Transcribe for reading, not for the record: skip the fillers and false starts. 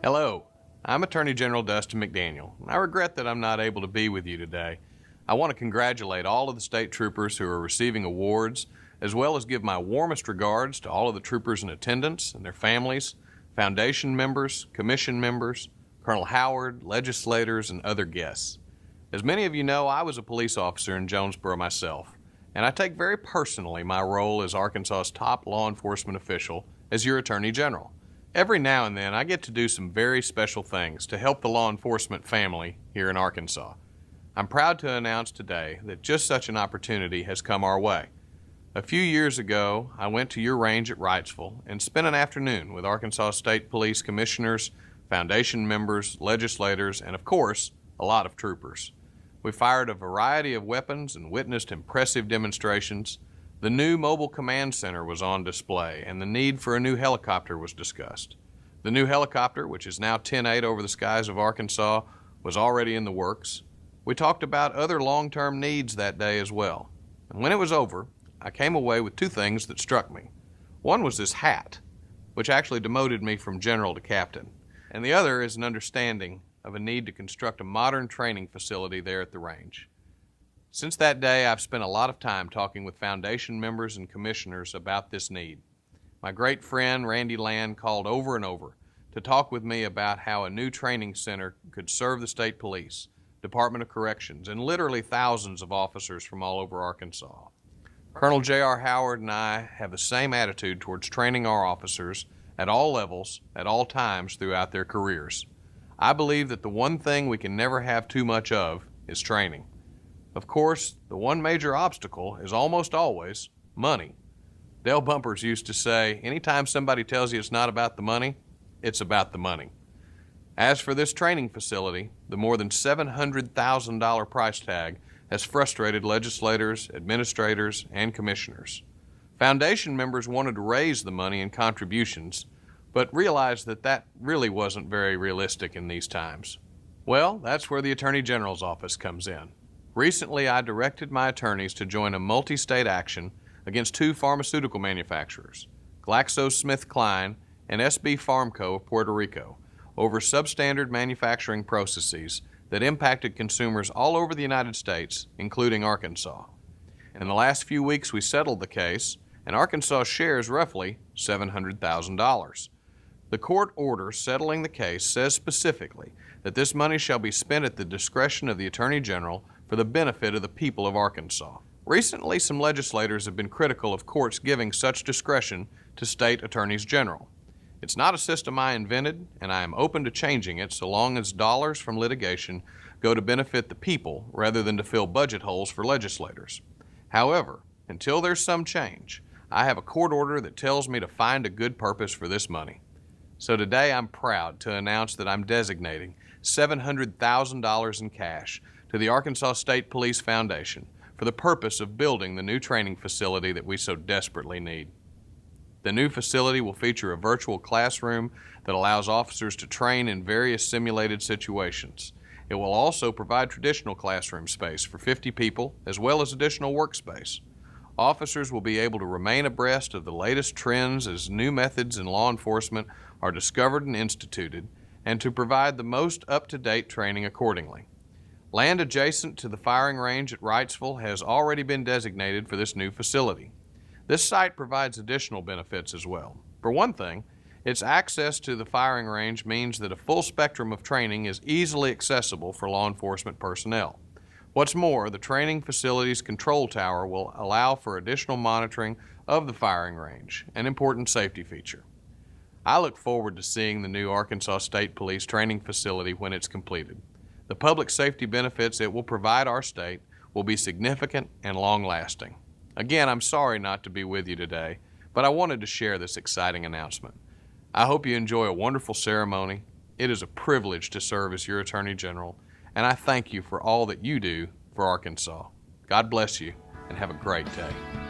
Hello, I'm Attorney General Dustin McDaniel. I regret that I'm not able to be with you today. I want to congratulate all of the state troopers who are receiving awards, as well as give my warmest regards to all of the troopers in attendance and their families, foundation members, commission members, Colonel Howard, legislators, and other guests. As many of you know, I was a police officer in Jonesboro myself, and I take very personally my role as Arkansas's top law enforcement official as your Attorney General. Every now and then I get to do some very special things to help the law enforcement family here in Arkansas. I'm proud to announce today that just such an opportunity has come our way. A few years ago, I went to your range at Wrightsville and spent an afternoon with Arkansas State Police commissioners, foundation members, legislators, and of course, a lot of troopers. We fired a variety of weapons and witnessed impressive demonstrations. The new mobile command center was on display, and the need for a new helicopter was discussed. The new helicopter, which is now 10-8 over the skies of Arkansas, was already in the works. We talked about other long-term needs that day as well. And when it was over, I came away with two things that struck me. One was this hat, which actually demoted me from general to captain. And the other is an understanding of a need to construct a modern training facility there at the range. Since that day, I've spent a lot of time talking with foundation members and commissioners about this need. My great friend Randy Land called over and over to talk with me about how a new training center could serve the state police, Department of Corrections, and literally thousands of officers from all over Arkansas. Colonel J.R. Howard and I have the same attitude towards training our officers at all levels, at all times throughout their careers. I believe that the one thing we can never have too much of is training. Of course, the one major obstacle is almost always money. Dale Bumpers used to say, anytime somebody tells you it's not about the money, it's about the money. As for this training facility, the more than $700,000 price tag has frustrated legislators, administrators, and commissioners. Foundation members wanted to raise the money in contributions, but realized that that really wasn't very realistic in these times. Well, that's where the Attorney General's office comes in. Recently, I directed my attorneys to join a multi-state action against two pharmaceutical manufacturers, GlaxoSmithKline and SB Pharmco of Puerto Rico, over substandard manufacturing processes that impacted consumers all over the United States, including Arkansas. In the last few weeks, we settled the case, and Arkansas shares roughly $700,000. The court order settling the case says specifically that this money shall be spent at the discretion of the Attorney General for the benefit of the people of Arkansas. Recently, some legislators have been critical of courts giving such discretion to state attorneys general. It's not a system I invented, and I am open to changing it so long as dollars from litigation go to benefit the people rather than to fill budget holes for legislators. However, until there's some change, I have a court order that tells me to find a good purpose for this money. So today I'm proud to announce that I'm designating $700,000 in cash to the Arkansas State Police Foundation for the purpose of building the new training facility that we so desperately need. The new facility will feature a virtual classroom that allows officers to train in various simulated situations. It will also provide traditional classroom space for 50 people as well as additional workspace. Officers will be able to remain abreast of the latest trends as new methods in law enforcement are discovered and instituted, and to provide the most up-to-date training accordingly. Land adjacent to the firing range at Wrightsville has already been designated for this new facility. This site provides additional benefits as well. For one thing, its access to the firing range means that a full spectrum of training is easily accessible for law enforcement personnel. What's more, the training facility's control tower will allow for additional monitoring of the firing range, an important safety feature. I look forward to seeing the new Arkansas State Police training facility when it's completed. The public safety benefits it will provide our state will be significant and long-lasting. Again, I'm sorry not to be with you today, but I wanted to share this exciting announcement. I hope you enjoy a wonderful ceremony. It is a privilege to serve as your Attorney General, and I thank you for all that you do for Arkansas. God bless you, and have a great day.